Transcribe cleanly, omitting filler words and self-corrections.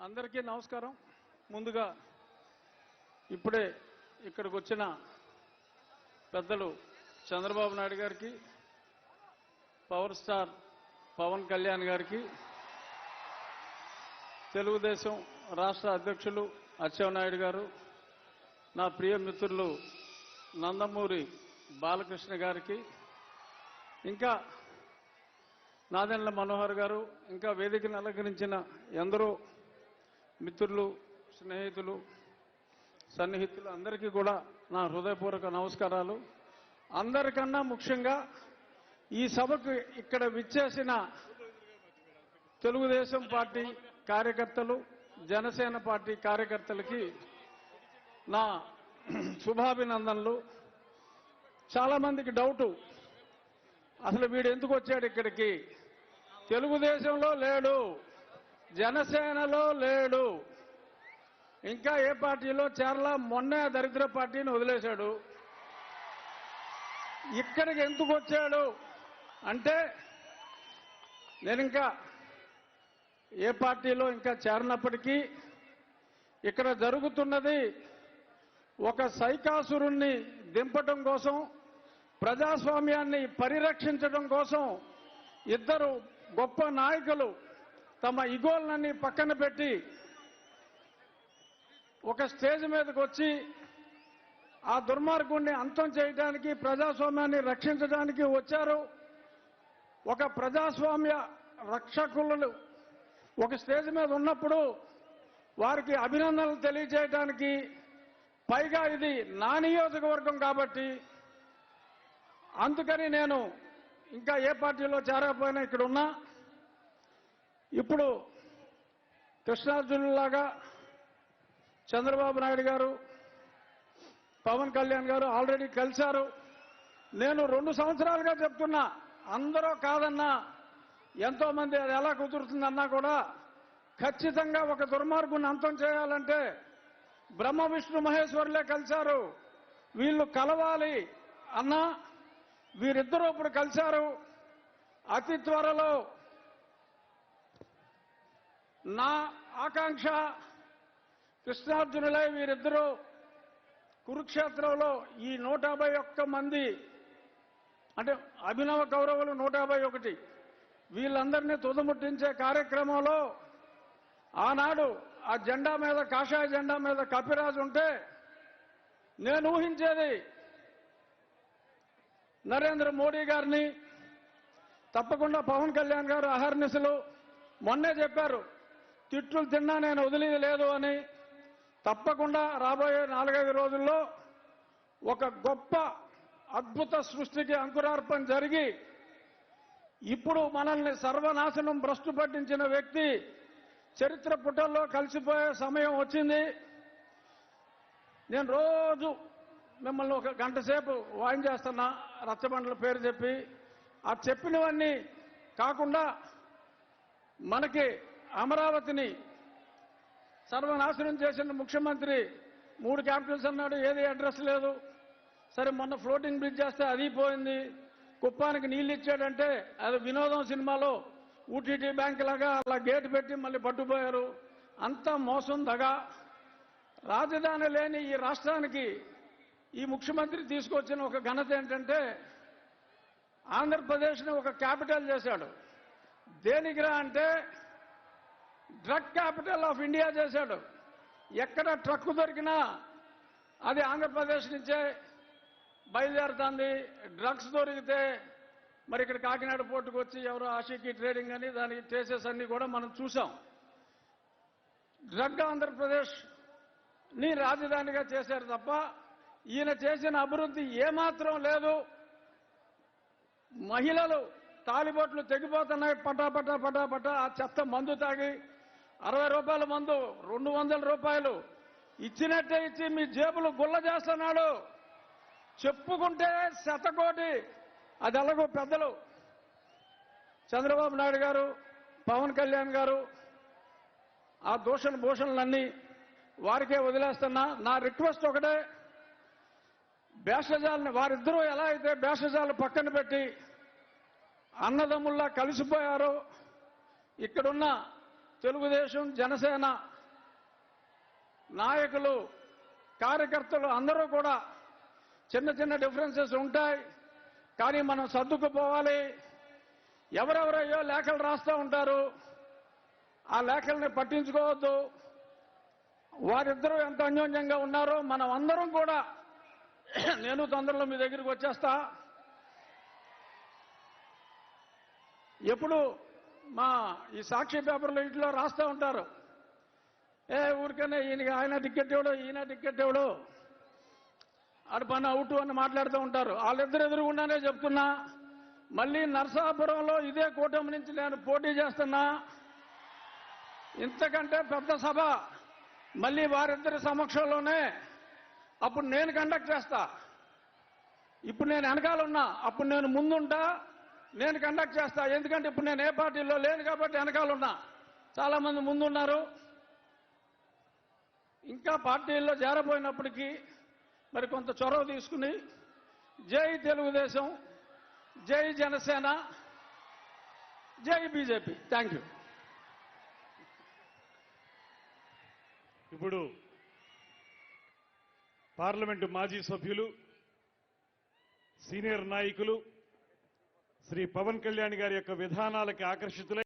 అందరికీ నమస్కారం. ముందుగా ఇప్పుడే ఇక్కడికి వచ్చిన పెద్దలు చంద్రబాబు నాయుడు గారికి, పవర్ స్టార్ పవన్ కళ్యాణ్ గారికి, తెలుగుదేశం రాష్ట్ర అధ్యక్షులు అచ్చెన్నాయుడు గారు, నా ప్రియ మిత్రులు నందమూరి బాలకృష్ణ గారికి, ఇంకా నాదెండ్ల మనోహర్ గారు, ఇంకా వేదికను అలంకరించిన ఎందరో మిత్రులు, స్నేహితులు, సన్నిహితులు అందరికీ కూడా నా హృదయపూర్వక నమస్కారాలు. అందరికన్నా ముఖ్యంగా ఈ సభకు ఇక్కడ విచ్చేసిన తెలుగుదేశం పార్టీ కార్యకర్తలు, జనసేన పార్టీ కార్యకర్తలకి నా శుభాభినందనలు. చాలా మందికి డౌటు, అసలు వీడు ఎందుకు వచ్చాడు ఇక్కడికి? తెలుగుదేశంలో లేడు, జనసేనలో లేడు, ఇంకా ఏ పార్టీలో చేరలా, మొన్నే దరిద్ర పార్టీని వదిలేశాడు. ఇక్కడికి ఎందుకు వచ్చాడు అంటే, నేను ఇంకా ఏ పార్టీలో ఇంకా చేరనప్పటికీ ఇక్కడ జరుగుతున్నది ఒక సైకాసురుణ్ణి దింపటం కోసం, ప్రజాస్వామ్యాన్ని పరిరక్షించడం కోసం ఇద్దరు గొప్ప నాయకులు తమ ఇగోలన్నీ పక్కన పెట్టి ఒక స్టేజ్ మీదకి వచ్చి ఆ దుర్మార్గుణ్ణి అంతం చేయడానికి, ప్రజాస్వామ్యాన్ని రక్షించడానికి వచ్చారు. ఒక ప్రజాస్వామ్య రక్షకులు ఒక స్టేజ్ మీద ఉన్నప్పుడు వారికి అభినందనలు తెలియజేయడానికి, పైగా ఇది నా నియోజకవర్గం కాబట్టి అందుకని నేను ఇంకా ఏ పార్టీలో చేరకపోయినా ఇక్కడ ఉన్నా. ఇప్పుడు కృష్ణార్జునులాగా చంద్రబాబు నాయుడు గారు, పవన్ కళ్యాణ్ గారు ఆల్రెడీ కలిశారు. నేను 2 సంవత్సరాలుగా చెప్తున్నా, అందరూ కాదన్నా, ఎంతో మంది అది ఎలా కుదురుతుందన్నా కూడా ఖచ్చితంగా ఒక దుర్మార్గుని అంతం చేయాలంటే బ్రహ్మ విష్ణు మహేశ్వరులే కలిశారు, వీళ్ళు కలవాలి అన్నా వీరిద్దరూ ఇప్పుడు కలిశారు. అతి త్వరలో నా ఆకాంక్ష కృష్ణార్జునులై వీరిద్దరూ కురుక్షేత్రంలో ఈ 151 మంది, అంటే అభినవ కౌరవులు 151, వీళ్ళందరినీ తుదముట్టించే కార్యక్రమంలో ఆనాడు ఆ జెండా మీద, కాషాయ జెండా మీద కపిరాజు ఉంటే నేను ఊహించేది నరేంద్ర మోడీ గారిని, తప్పకుండా పవన్ కళ్యాణ్ గారు అహర్నిశలు మొన్నే చెప్పారు, తిట్లు తిన్నా నేను వదిలేదు అని. తప్పకుండా రాబోయే 4-5 రోజుల్లో ఒక గొప్ప అద్భుత సృష్టికి అంకురార్పణ జరిగి, ఇప్పుడు మనల్ని సర్వనాశనం భ్రష్టు పట్టించిన వ్యక్తి చరిత్ర పుటల్లో కలిసిపోయే సమయం వచ్చింది. నేను రోజు మిమ్మల్ని 1 గంట సేపు వాయించేస్తున్నా, రచ్చబండల పేరు చెప్పి. ఆ చెప్పినవన్నీ కాకుండా మనకి అమరావతిని సర్వనాశనం చేసిన ముఖ్యమంత్రి 3 క్యాపిటల్స్ అన్నాడు, ఏది అడ్రస్ లేదు. సరే, మొన్న ఫ్లోటింగ్ బ్రిడ్జ్ చేస్తే అది పోయింది. కుప్పానికి నీళ్ళు ఇచ్చాడంటే అది వినోదం సినిమాలో ఊటీటీ బ్యాంక్ లాగా అలా గేటు పెట్టి మళ్ళీ పట్టుపోయారు. అంతా మోసం, దగా. రాజధాని లేని ఈ రాష్ట్రానికి ఈ ముఖ్యమంత్రి తీసుకొచ్చిన ఒక ఘనత ఏంటంటే, ఆంధ్రప్రదేశ్ని ఒక క్యాపిటల్ చేశాడు. దేనికిరా అంటే డ్రగ్ క్యాపిటల్ ఆఫ్ ఇండియా చేశాడు. ఎక్కడ ట్రక్కు దొరికినా అది ఆంధ్రప్రదేశ్ నుంచే బయలుదేరుతుంది. డ్రగ్స్ దొరికితే మరి ఇక్కడ కాకినాడ పోర్టుకు వచ్చి ఎవరో ఆషికి ట్రేడింగ్ అని దానికి ట్రేసెస్ అన్ని కూడా మనం చూసాం. డ్రగ్ ఆంధ్రప్రదేశ్ని రాజధానిగా చేశారు తప్ప ఈయన చేసిన అభివృద్ధి ఏమాత్రం లేదు. మహిళలు తాలిబొట్లు తెగిపోతున్నాయి, పటాపటా పటాపటా. ఆ చెత్త మందు తాగి 60 రూపాయల మందు 200 రూపాయలు ఇచ్చినట్టే ఇచ్చి మీ జేబులు గుల్ల చేస్తున్నాడు. చెప్పుకుంటే శతకోటి. అది ఎలాగో పెద్దలు చంద్రబాబు నాయుడు గారు, పవన్ కళ్యాణ్ గారు ఆ భూషణలన్నీ వారికే వదిలేస్తున్నా. నా రిక్వెస్ట్ ఒకటే, భేషజాలని వారిద్దరూ ఎలా అయితే భేషజాలు పక్కన పెట్టి అన్నదమ్ముల్లా కలిసిపోయారో, ఇక్కడున్న తెలుగుదేశం, జనసేన నాయకులు కార్యకర్తలు అందరూ కూడా చిన్న చిన్న డిఫరెన్సెస్ ఉంటాయి, కానీ మనం సర్దుకుపోవాలి. ఎవరెవరయ్యో లేఖలు రాస్తూ ఉంటారు, ఆ లేఖల్ని పట్టించుకోవద్దు. వారిద్దరూ ఎంత అన్యోన్యంగా ఉన్నారో మనం అందరం కూడా, నేను తొందరలో మీ దగ్గరికి వచ్చేస్తా. ఎప్పుడు మా ఈ సాక్షి పేపర్లో ఇంట్లో రాస్తూ ఉంటారు, ఊరికనే ఆయన టికెట్ ఇవ్వడు, ఈయన టికెట్ ఇవ్వడు, ఆడు పని అవుట్ అని మాట్లాడుతూ ఉంటారు. వాళ్ళిద్దరు ఎదురుగుండానే చెప్తున్నా, మళ్ళీ నరసాపురంలో ఇదే కూటమి నుంచి నేను పోటీ చేస్తున్నా. ఇంతకంటే పెద్ద సభ మళ్ళీ వారిద్దరి సమక్షంలోనే అప్పుడు నేను కండక్ట్ చేస్తా. ఇప్పుడు నేను వెనకాలన్నా, అప్పుడు నేను ముందుంటా, నేను కండక్ట్ చేస్తా. ఎందుకంటే ఇప్పుడు నేను ఏ పార్టీలో లేను కాబట్టి వెనకాలన్నా. చాలామంది ముందున్నారు. ఇంకా పార్టీల్లో చేరబోయినప్పటికీ మరి కొంత చొరవ తీసుకుని జై తెలుగుదేశం, జై జనసేన, జై బీజేపీ. Thank you. ఇప్పుడు పార్లమెంటు మాజీ సభ్యులు, సీనియర్ నాయకులు శ్రీ పవన్ కళ్యాణ్ గారి యొక్క విధానాలకు ఆకర్షితులై